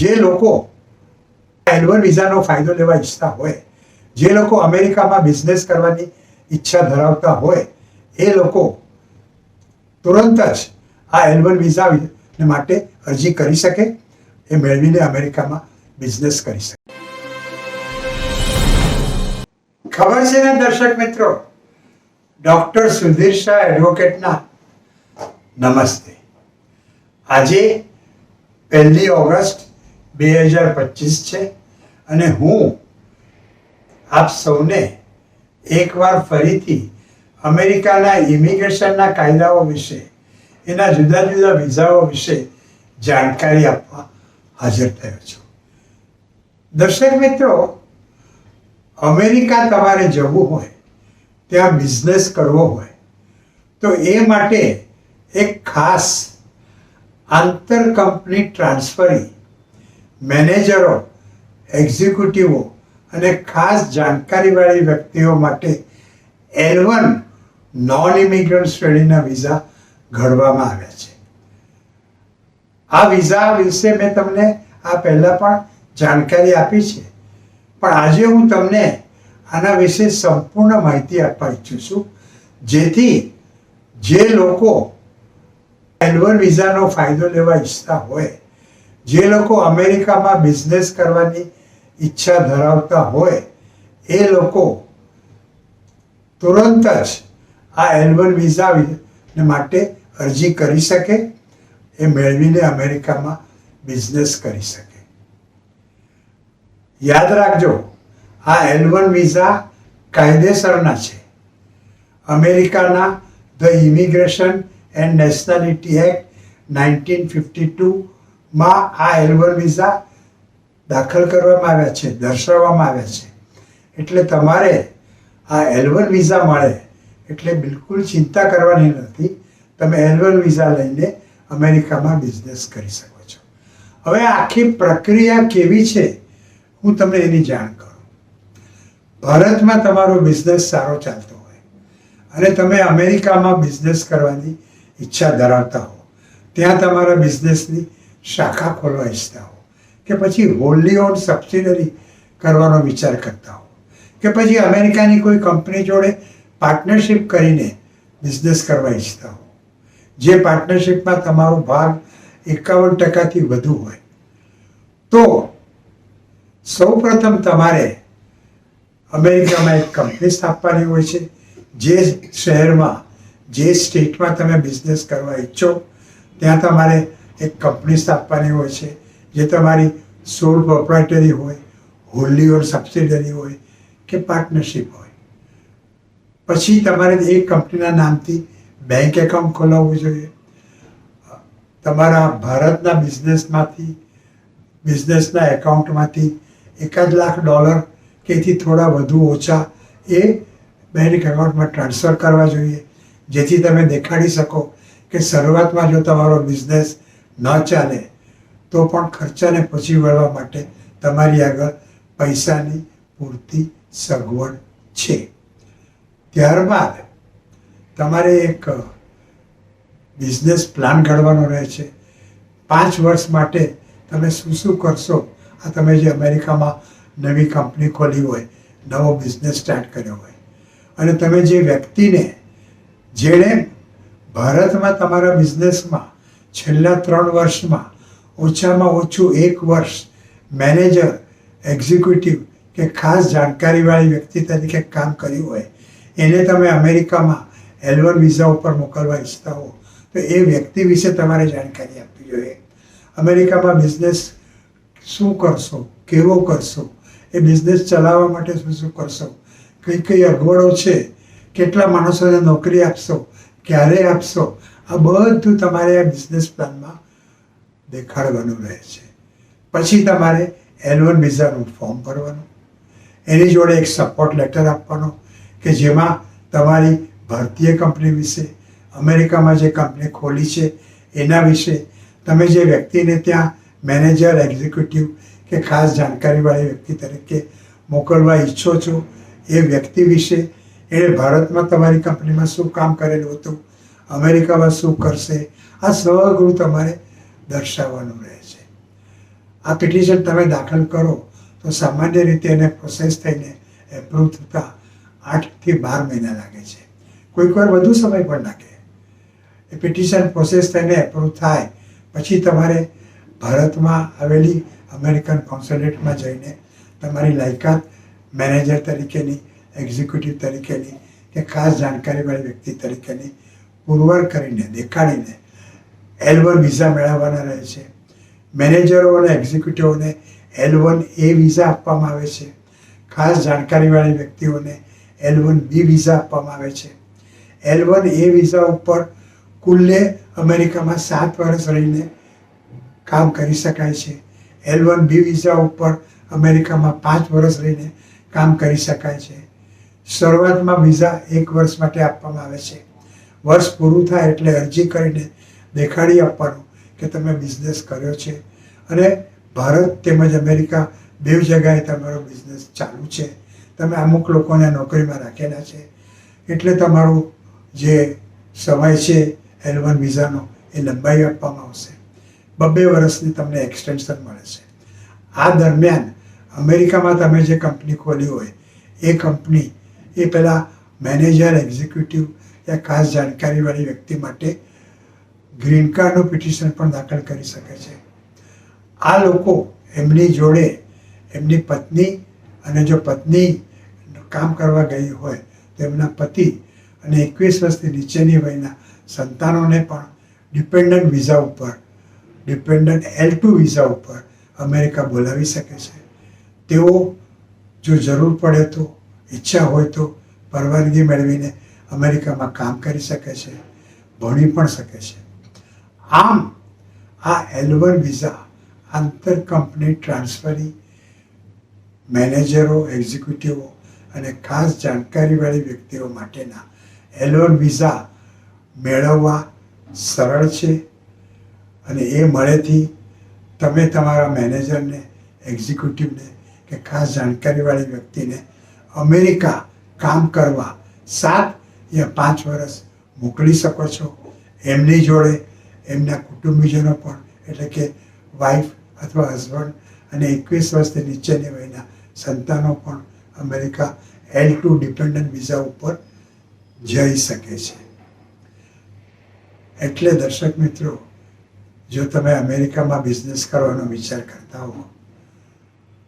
જે લોકો L1 વિઝાનો ફાયદો લેવા ઈચ્છતા હોય, જે લોકો અમેરિકામાં બિઝનેસ કરવાની ઈચ્છા ધરાવતા હોય, એ લોકો તુરંત જ આ L1 વિઝા માટે અરજી કરી શકે, એ મેળવીને અમેરિકામાં બિઝનેસ કરી શકે. ખબર છે ને દર્શક મિત્રો, ડોક્ટર સુધીર શાહ એડવોકેટના નમસ્તે. આજે 1 ઓગસ્ટ 2025 છે અને હું આપ સૌને એકવાર ફરીથી અમેરિકાના ઇમિગ્રેશનના કાયદાઓ વિશે, એના જુદા જુદા વિઝાઓ વિશે જાણકારી આપવા હાજર થયો છું. દર્શક મિત્રો, અમેરિકા તમારે જવું હોય, ત્યાં બિઝનેસ કરવો હોય, તો એ માટે એક ખાસ આંતર કંપની ટ્રાન્સફરી મેનેજરો, એક્ઝિક્યુટિવો અને ખાસ જાણકારીવાળી વ્યક્તિઓ માટે L1 નોન ઇમિગ્રન્ટ શ્રેણીના વિઝા ઘડવામાં આવ્યા છે. આ વિઝા વિશે મેં તમને આ પહેલાં પણ જાણકારી આપી છે, પણ આજે હું તમને આના વિશે સંપૂર્ણ માહિતી આપવા ઈચ્છું છું, જેથી જે લોકો L1 વિઝાનો ફાયદો લેવા ઈચ્છતા હોય, જે લોકો અમેરિકામાં બિઝનેસ કરવાની ઈચ્છા ધરાવતા હોય, એ લોકો તુરંત જ આ L1 વિઝા માટે અરજી કરી શકે, એ મેળવીને અમેરિકામાં બિઝનેસ કરી શકે. યાદ રાખજો, આ L1 વિઝા કાયદેસરના છે. અમેરિકાના the immigration and nationality act 1952માં આ L1 વિઝા દાખલ કરવામાં આવ્યા છે, દર્શાવવામાં આવ્યા છે. એટલે તમારે આ L1 વિઝા મળે એટલે બિલકુલ ચિંતા કરવાની નથી. તમે L1 વિઝા લઈને અમેરિકામાં બિઝનેસ કરી શકો છો. હવે આખી પ્રક્રિયા કેવી છે હું તમને એની જાણ કરું. ભારતમાં તમારો બિઝનેસ સારો ચાલતો હોય અને તમે અમેરિકામાં બિઝનેસ કરવાની ઈચ્છા ધરાવતા હો, ત્યાં તમારા બિઝનેસની શાખા ખોલવા ઈચ્છતા હો, કે પછી હોલ્લી ઓન સબસિડરી કરવાનો વિચાર કરતા હો, કે પછી અમેરિકાની કોઈ કંપની જોડે પાર્ટનરશિપ કરીને બિઝનેસ કરવા ઈચ્છતા હો, જે પાર્ટનરશિપમાં તમારો ભાગ 51%થી વધુ હોય, તો સૌપ્રથમ તમારે અમેરિકામાં એક કંપની સ્થાપવાની હોય છે. જે શહેરમાં, જે સ્ટેટમાં તમે બિઝનેસ કરવા ઈચ્છો, ત્યાં તમારે એક કંપની સ્થાપવાની હોય છે, જે તમારી સોલ પ્રોપ્રાઇટરી હોય, હોલ્લી ઓન સબસિડરી હોય કે પાર્ટનરશિપ હોય. પછી તમારે એ કંપનીના નામથી બેંક એકાઉન્ટ ખોલાવવું જોઈએ. તમારા ભારતના બિઝનેસમાંથી, બિઝનેસના એકાઉન્ટમાંથી $1 લાખ કે એથી થોડા વધુ ઓછા એ બેંક એકાઉન્ટમાં ટ્રાન્સફર કરવા જોઈએ, જેથી તમે દેખાડી શકો કે શરૂઆતમાં જો તમારો બિઝનેસ ન ચાલે તો પણ ખર્ચાને પહોંચી વળવા માટે તમારી આગળ પૈસાની પૂરતી સગવડ છે. ત્યારબાદ તમારે એક બિઝનેસ પ્લાન ઘડવાનો રહે છે. 5 વર્ષ માટે તમે શું શું કરશો, આ તમે જે અમેરિકામાં નવી કંપની ખોલી હોય, નવો બિઝનેસ સ્ટાર્ટ કર્યો હોય, અને તમે જે વ્યક્તિને, જેણે ભારતમાં તમારા બિઝનેસમાં છેલ્લા 3 વર્ષમાં ઓછામાં ઓછું 1 વર્ષ મેનેજર, એક્ઝિક્યુટિવ કે ખાસ જાણકારીવાળી વ્યક્તિ તરીકે કામ કર્યું હોય, એને તમે અમેરિકામાં L1 વિઝા ઉપર મોકલવા ઈચ્છતા હો, તો એ વ્યક્તિ વિશે તમારે જાણકારી આપવી જોઈએ. અમેરિકામાં બિઝનેસ શું કરશો, કેવો કરશો, એ બિઝનેસ ચલાવવા માટે શું શું કરશો, કઈ કઈ અગવડો છે, કેટલા માણસોને નોકરી આપશો, ક્યારે આપશો, આ બધું તમારે આ બિઝનેસ પ્લાનમાં દેખાડવાનું રહે છે. પછી તમારે L1 વિઝાનું ફોર્મ ભરવાનું, એની જોડે એક સપોર્ટ લેટર આપવાનો કે જેમાં તમારી ભારતીય કંપની વિશે, અમેરિકામાં જે કંપની ખોલી છે એના વિશે, તમે જે વ્યક્તિને ત્યાં મેનેજર, એક્ઝિક્યુટિવ કે ખાસ જાણકારીવાળી વ્યક્તિ તરીકે મોકલવા ઈચ્છો છો એ વ્યક્તિ વિશે, એણે ભારતમાં તમારી કંપનીમાં શું કામ કરેલું હતું, અમેરિકામાં શું કરશે, આ સગળું તમારે દર્શાવવાનું રહે છે. આ પિટિશન તમે દાખલ કરો તો સામાન્ય રીતે એને પ્રોસેસ થઈને એપ્રૂવ થતાં 8 થી 12 મહિના લાગે છે, કોઈક વાર વધુ સમય પણ લાગે. એ પિટિશન પ્રોસેસ થઈને એપ્રૂવ થાય પછી તમારે ભારતમાં આવેલી અમેરિકન કોન્સ્યુલેટમાં જઈને તમારી લાયકાત મેનેજર તરીકેની, એક્ઝિક્યુટિવ તરીકેની કે ખાસ જાણકારીવાળી વ્યક્તિ તરીકેની પુરવાર કરીને દેખાડીને L1 વિઝા મેળવવાના રહે છે. મેનેજરો અને એક્ઝિક્યુટિવોને L1A વિઝા આપવામાં આવે છે. ખાસ જાણકારીવાળી વ્યક્તિઓને L1B વિઝા આપવામાં આવે છે. L1A વિઝા ઉપર કુલ્લે અમેરિકામાં 7 વર્ષ રહીને કામ કરી શકાય છે. L1B વિઝા ઉપર અમેરિકામાં 5 વર્ષ રહીને કામ કરી શકાય છે. શરૂઆતમાં વિઝા 1 વર્ષ માટે આપવામાં આવે છે. વર્ષ પૂરું થાય એટલે અરજી કરીને દેખાડી આપવાનું કે તમે બિઝનેસ કર્યો છે અને ભારત તેમજ અમેરિકા બે જગ્યાએ તમારો બિઝનેસ ચાલુ છે, તમે અમુક લોકોને નોકરીમાં રાખેલા છે, એટલે તમારો જે સમય છે L1 વિઝાનો એ લંબાઈ આપવામાં આવશે. 2 વર્ષની તમને એક્સટેન્શન મળે છે. આ દરમિયાન અમેરિકામાં તમે જે કંપની ખોલી હોય એ કંપની એ પહેલાં મેનેજર, એક્ઝિક્યુટિવ યા ખાસ જાણકારીવાળી વ્યક્તિ માટે ગ્રીન કાર્ડનું પિટિશન પણ દાખલ કરી શકે છે. આ લોકો એમની જોડે એમની પત્ની અને જો પત્ની કામ કરવા ગઈ હોય તો એમના પતિ અને 21 વર્ષથી નીચેની વયના સંતાનોને પણ ડિપેન્ડન્ટ વિઝા ઉપર, ડિપેન્ડન્ટ L2 વિઝા ઉપર અમેરિકા બોલાવી શકે છે. તેઓ જો જરૂર પડે તો, ઈચ્છા હોય તો પરવાનગી મેળવીને અમેરિકામાં કામ કરી શકે છે, ભણી પણ શકે છે. આમ આ L1 વિઝા આંતર કંપની ટ્રાન્સફરી મેનેજરો, એક્ઝિક્યુટિવો અને ખાસ જાણકારીવાળી વ્યક્તિઓ માટેના L1 વિઝા મેળવવા સરળ છે અને એ મળેથી તમે તમારા મેનેજરને, એક્ઝિક્યુટિવને કે ખાસ જાણકારીવાળી વ્યક્તિને અમેરિકા કામ કરવા 7 યા 5 વર્ષ મોકલી શકો છો. એમની જોડે એમના કુટુંબીજનો પણ, એટલે કે વાઈફ અથવા હસબન્ડ અને 21 વર્ષથી નીચેની વયના સંતાનો પણ અમેરિકા L2 ડિપેન્ડન્ટ વિઝા ઉપર જઈ શકે છે. એટલે દર્શક મિત્રો, જો તમે અમેરિકામાં બિઝનેસ કરવાનો વિચાર કરતા હો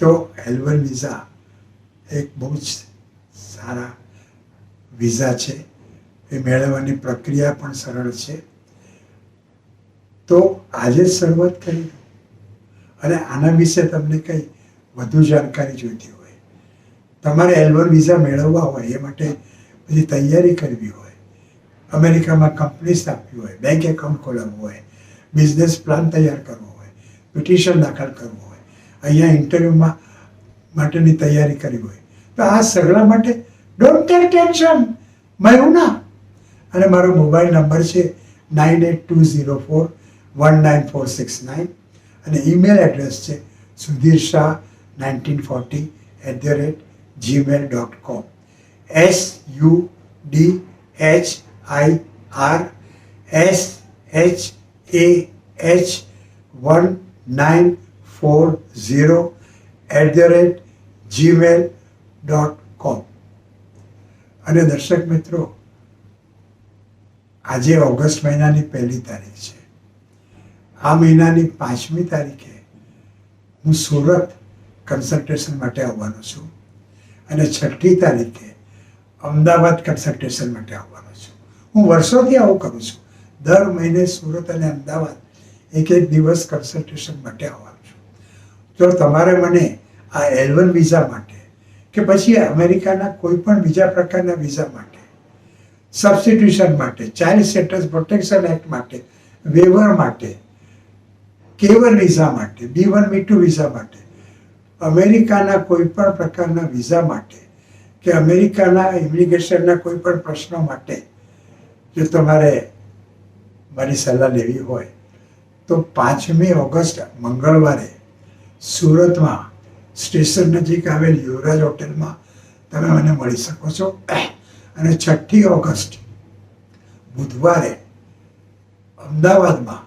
તો L1 વિઝા એક બહુ જ સારા વિઝા છે. એ મેળવવાની પ્રક્રિયા પણ સરળ છે. તો આજે જ શરૂઆત કરી અને આના વિશે તમને કંઈ વધુ જાણકારી જોઈતી હોય, તમારે L1 વિઝા મેળવવા હોય, એ માટે બધી તૈયારી કરવી હોય, અમેરિકામાં કંપની સ્થાપવી હોય, બેંક એકાઉન્ટ ખોલાવવું હોય, બિઝનેસ પ્લાન તૈયાર કરવો હોય, પિટિશન દાખલ કરવું હોય, અહીંયા ઇન્ટરવ્યૂમાં માટેની તૈયારી કરવી હોય, તો આ સગળા માટે ડોન્ટ ટેક ટેન્શન, મયુના. અને મારો મોબાઈલ નંબર છે 9820419469 અને ઈમેલ એડ્રેસ છે sudhirsha1940@gmail.com. Sudhirshah1940@gmail.com. અને દર્શક મિત્રો, આજે ઓગસ્ટ મહિનાની 1 તારીખ છે. આ મહિનાની 5મી તારીખે હું સુરત કન્સલ્ટેશન માટે આવવાનો છું અને 6ઠી તારીખે અમદાવાદ કન્સલ્ટેશન માટે આવવાનો છું. હું વર્ષોથી આવું કરું છું. દર મહિને સુરત અને અમદાવાદ એક દિવસ કન્સલ્ટેશન માટે આવવાનું છું. જો તમારે મને આ L1 વિઝા માટે કે પછી અમેરિકાના કોઈ પણ બીજા પ્રકારના વિઝા માટે, સબસ્ટિટ્યુશન માટે, ચાઇલ્ડ સ્ટેટસ પ્રોટેક્શન એક્ટ માટે, વેવર માટે, K1 વિઝા માટે, B1, B2 વિઝા માટે, અમેરિકાના કોઈ પણ પ્રકારના વિઝા માટે કે અમેરિકાના ઇમિગ્રેશનના કોઈ પણ પ્રશ્નો માટે જો તમારે મારી સલાહ લેવી હોય તો 5મી ઓગસ્ટ મંગળવારે સુરતમાં સ્ટેશન નજીક આવેલ યુવરાજ હોટેલમાં તમે મને મળી શકો છો. અને 6ઠી ઓગસ્ટ બુધવારે અમદાવાદમાં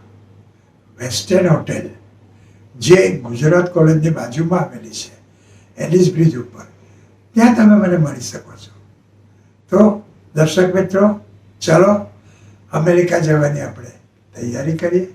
વેસ્ટર્ન હોટેલ જે ગુજરાત કોલેજની બાજુમાં આવેલી છે, એલિસ બ્રિજ ઉપર, ત્યાં તમે મને મળી શકો છો. તો દર્શક મિત્રો, ચલો અમેરિકા જવાની આપણે તૈયારી કરીએ.